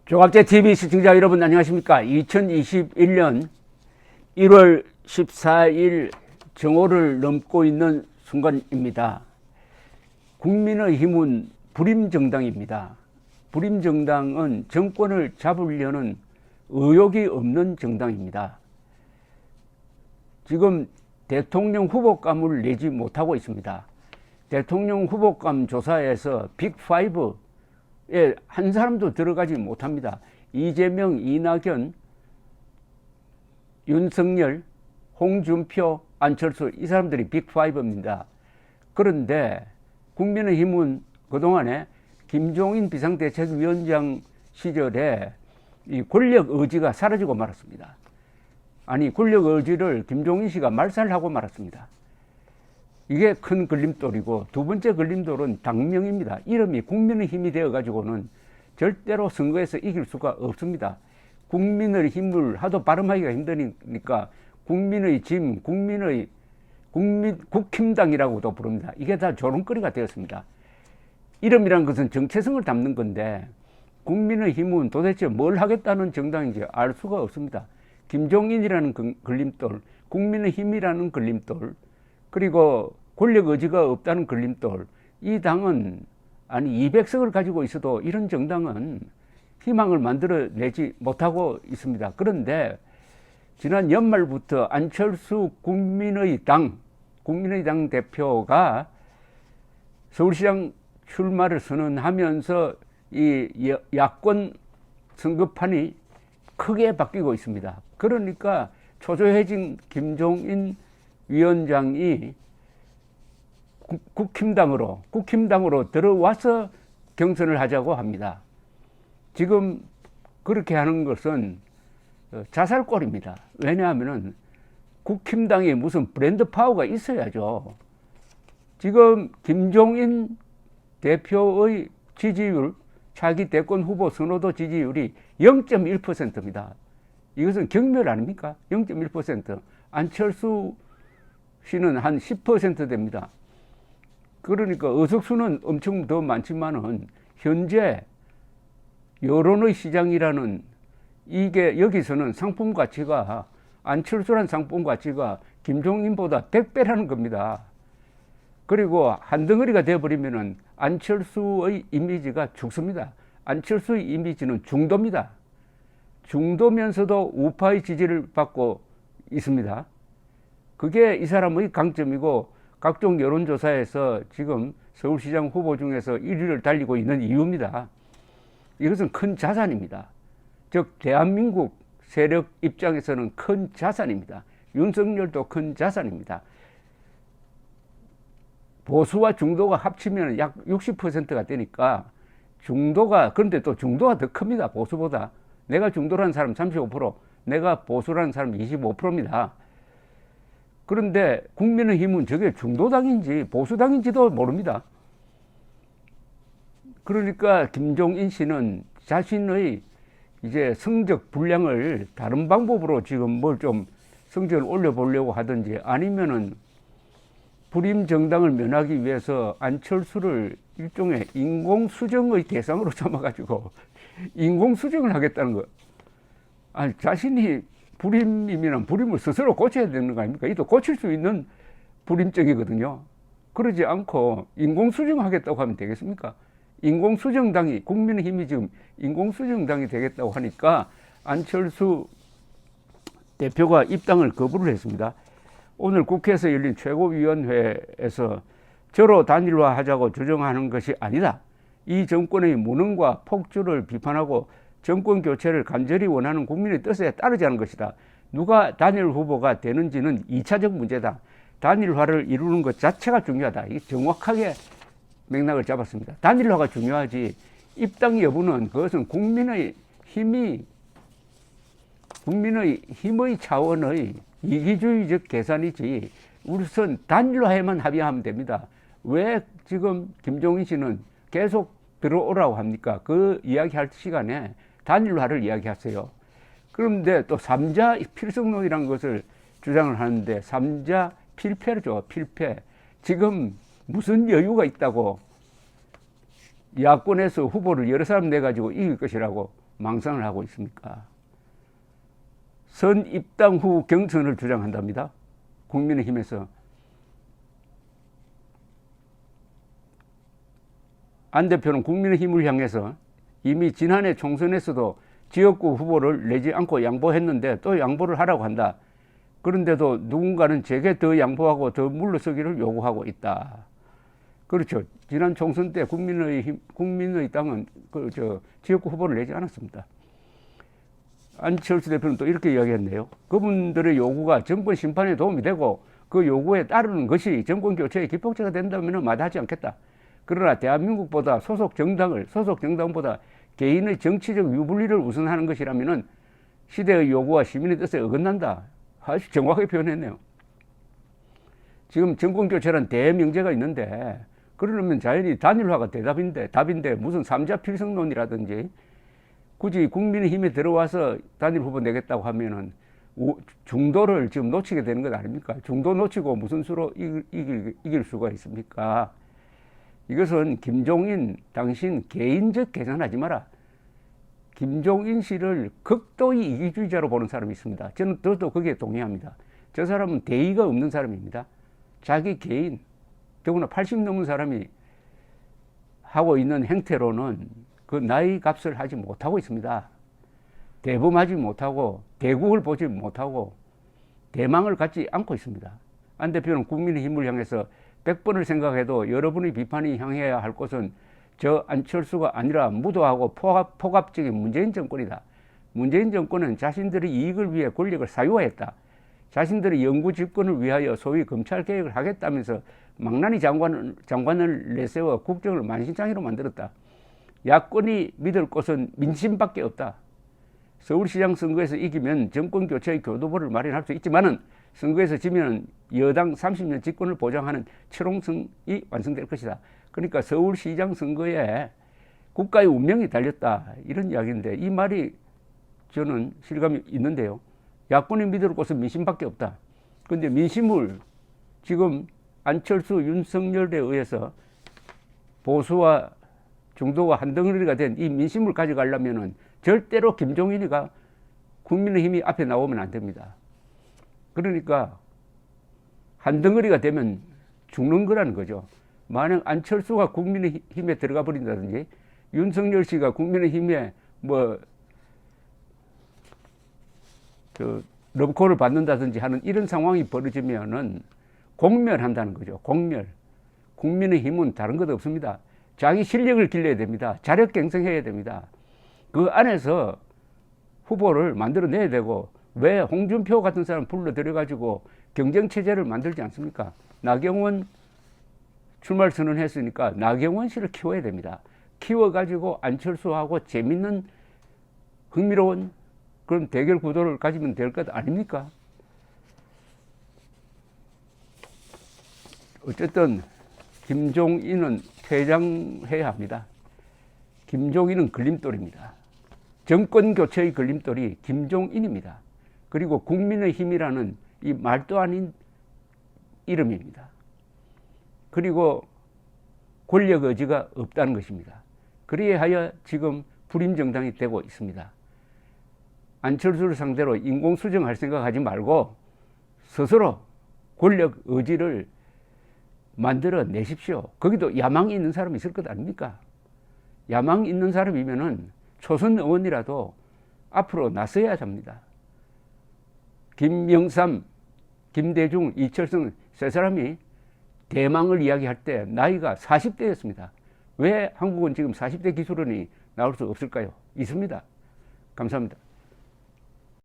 조갑제TV 시청자 여러분 안녕하십니까. 2021년 1월 14일 정오를 넘고 있는 순간입니다. 국민의힘은 불임정당입니다. 불임정당은 정권을 잡으려는 의욕이 없는 정당입니다. 지금 대통령 후보감을 내지 못하고 있습니다. 대통령 후보감 조사에서 빅5에 한 사람도 들어가지 못합니다. 이재명, 이낙연, 윤석열, 홍준표, 안철수 이 사람들이 빅5입니다. 그런데 국민의힘은 그동안에 김종인 비상대책위원장 시절에 이 권력 의지가 사라지고 말았습니다. 아니, 권력 의지를 김종인 씨가 말살하고 말았습니다. 이게 큰 걸림돌이고, 두 번째 걸림돌은 당명입니다. 이름이 국민의힘이 되어가지고는 절대로 선거에서 이길 수가 없습니다. 국민의 힘을 하도 발음하기가 힘드니까 국민의 짐, 국힘당이라고도 부릅니다. 이게 다 조롱거리가 되었습니다. 이름이란 것은 정체성을 담는 건데, 국민의힘은 도대체 뭘 하겠다는 정당인지 알 수가 없습니다. 김종인이라는 걸림돌, 국민의힘이라는 걸림돌, 그리고 권력 의지가 없다는 걸림돌. 이 당은 아니 200석을 가지고 있어도 이런 정당은 희망을 만들어내지 못하고 있습니다. 그런데 지난 연말부터 안철수 국민의당 대표가 서울시장 출마를 선언하면서 이 야권 선거판이 크게 바뀌고 있습니다. 그러니까 초조해진 김종인 위원장이 국힘당으로 들어와서 경선을 하자고 합니다. 지금 그렇게 하는 것은 자살골입니다. 왜냐하면 국힘당에 무슨 브랜드 파워가 있어야죠. 지금 김종인 대표의 지지율, 차기 대권 후보 선호도 지지율이 0.1%입니다. 이것은 경멸 아닙니까? 0.1%. 안철수 씨는 한 10% 됩니다. 그러니까 의석수는 엄청 더 많지만은 현재 여론의 시장이라는 이게 여기서는 상품 가치가 안철수란 상품 가치가 김종인보다 100배라는 겁니다. 그리고 한 덩어리가 되어버리면은 안철수의 이미지가 죽습니다. 안철수의 이미지는 중도입니다. 중도면서도 우파의 지지를 받고 있습니다. 그게 이 사람의 강점이고, 각종 여론조사에서 지금 서울시장 후보 중에서 1위를 달리고 있는 이유입니다. 이것은 큰 자산입니다. 즉 대한민국 세력 입장에서는 큰 자산입니다. 윤석열도 큰 자산입니다. 보수와 중도가 합치면 약 60%가 되니까 그런데 또 중도가 더 큽니다. 보수보다. 내가 중도라는 사람 35%, 내가 보수라는 사람 25%입니다. 그런데 국민의힘은 저게 중도당인지 보수당인지도 모릅니다. 그러니까 김종인 씨는 자신의 이제 성적 분량을 다른 방법으로 지금 뭘 좀 성적을 올려보려고 하든지, 아니면은 불임 정당을 면하기 위해서 안철수를 일종의 인공수정의 대상으로 삼아가지고 인공수정을 하겠다는 거. 아니, 자신이 불임이면 불임을 스스로 고쳐야 되는 거 아닙니까? 이도 고칠 수 있는 불임증이거든요. 그러지 않고 인공수정하겠다고 하면 되겠습니까? 인공수정당이, 국민의힘이 지금 인공수정당이 되겠다고 하니까 안철수 대표가 입당을 거부를 했습니다. 오늘 국회에서 열린 최고위원회에서 저로 단일화하자고 주장하는 것이 아니다. 이 정권의 무능과 폭주를 비판하고 정권 교체를 간절히 원하는 국민의 뜻에 따르지 않은 것이다. 누가 단일 후보가 되는지는 2차적 문제다. 단일화를 이루는 것 자체가 중요하다. 이게 정확하게 맥락을 잡았습니다. 단일화가 중요하지, 입당 여부는 그것은 국민의 힘의 차원의 이기주의적 계산이지, 우선 단일화에만 합의하면 됩니다. 왜 지금 김종인 씨는 계속 들어오라고 합니까? 그 이야기할 시간에 단일화를 이야기하세요. 그런데 또 3자 필승론이라는 것을 주장을 하는데, 3자 필패죠. 필패. 지금 무슨 여유가 있다고 야권에서 후보를 여러 사람 내가지고 이길 것이라고 망상을 하고 있습니까? 선 입당 후 경선을 주장한답니다. 국민의힘에서. 안 대표는 국민의힘을 향해서 이미 지난해 총선에서도 지역구 후보를 내지 않고 양보했는데 또 양보를 하라고 한다. 그런데도 누군가는 제게 더 양보하고 더 물러서기를 요구하고 있다. 그렇죠. 지난 총선 때 국민의당은 지역구 후보를 내지 않았습니다. 안철수 대표는 또 이렇게 이야기했네요. 그분들의 요구가 정권 심판에 도움이 되고 그 요구에 따르는 것이 정권 교체의 기폭제가 된다면 마다하지 않겠다. 그러나 대한민국보다 소속 정당보다 개인의 정치적 유불리를 우선하는 것이라면 시대의 요구와 시민의 뜻에 어긋난다. 아주 정확하게 표현했네요. 지금 정권 교체란 대명제가 있는데 그러려면 자연히 단일화가 답인데 무슨 삼자 필승론이라든지 굳이 국민의힘에 들어와서 단일 후보 내겠다고 하면은 중도를 지금 놓치게 되는 것 아닙니까? 중도 놓치고 무슨 수로 이길 수가 있습니까? 이것은 김종인 당신 개인적 계산하지 마라. 김종인 씨를 극도의 이기주의자로 보는 사람이 있습니다. 저도 거기에 동의합니다. 저 사람은 대의가 없는 사람입니다. 자기 개인, 더구나 80 넘은 사람이 하고 있는 행태로는 그 나이 값을 하지 못하고 있습니다. 대범하지 못하고 대국을 보지 못하고 대망을 갖지 않고 있습니다. 안 대표는 국민의힘을 향해서 100번을 생각해도 여러분의 비판이 향해야 할 곳은 저 안철수가 아니라 무도하고 폭압적인 문재인 정권이다. 문재인 정권은 자신들의 이익을 위해 권력을 사유화했다. 자신들의 영구 집권을 위하여 소위 검찰개혁을 하겠다면서 망나니 장관을 내세워 국정을 만신창이로 만들었다. 야권이 믿을 곳은 민심밖에 없다. 서울시장 선거에서 이기면 정권교체의 교도보를 마련할 수 있지만은 선거에서 지면 여당 30년 집권을 보장하는 철옹성이 완성될 것이다. 그러니까 서울시장 선거에 국가의 운명이 달렸다. 이런 이야기인데 이 말이 저는 실감이 있는데요. 야권이 믿을 곳은 민심밖에 없다. 그런데 민심을 지금 안철수, 윤석열에 의해서 보수와 중도가 한덩어리가 된 이 민심을 가져가려면은 절대로 김종인이가 국민의힘이 앞에 나오면 안 됩니다. 그러니까 한덩어리가 되면 죽는 거라는 거죠. 만약 안철수가 국민의힘에 들어가 버린다든지 윤석열 씨가 국민의힘에 러브콜을 받는다든지 하는 이런 상황이 벌어지면은 공멸한다는 거죠. 공멸. 국민의힘은 다른 것 없습니다. 자기 실력을 길러야 됩니다. 자력 경쟁해야 됩니다. 그 안에서 후보를 만들어내야 되고 왜 홍준표 같은 사람 불러들여가지고 경쟁체제를 만들지 않습니까? 나경원 출마를 선언했으니까 나경원 씨를 키워야 됩니다. 키워가지고 안철수하고 재밌는 흥미로운 그런 대결 구도를 가지면 될 것 아닙니까? 어쨌든 김종인은 퇴장해야 합니다. 김종인은 걸림돌입니다. 정권 교체의 걸림돌이 김종인입니다. 그리고 국민의힘이라는 이 말도 아닌 이름입니다. 그리고 권력 의지가 없다는 것입니다. 그리하여 지금 불임정당이 되고 있습니다. 안철수를 상대로 인공수정할 생각하지 말고 스스로 권력 의지를 만들어 내십시오. 거기도 야망이 있는 사람이 있을 것 아닙니까? 야망 있는 사람이면은 초선 의원이라도 앞으로 나서야 합니다. 김영삼, 김대중, 이철성 세 사람이 대망을 이야기할 때 나이가 40대였습니다. 왜 한국은 지금 40대 기술원이 나올 수 없을까요? 있습니다. 감사합니다.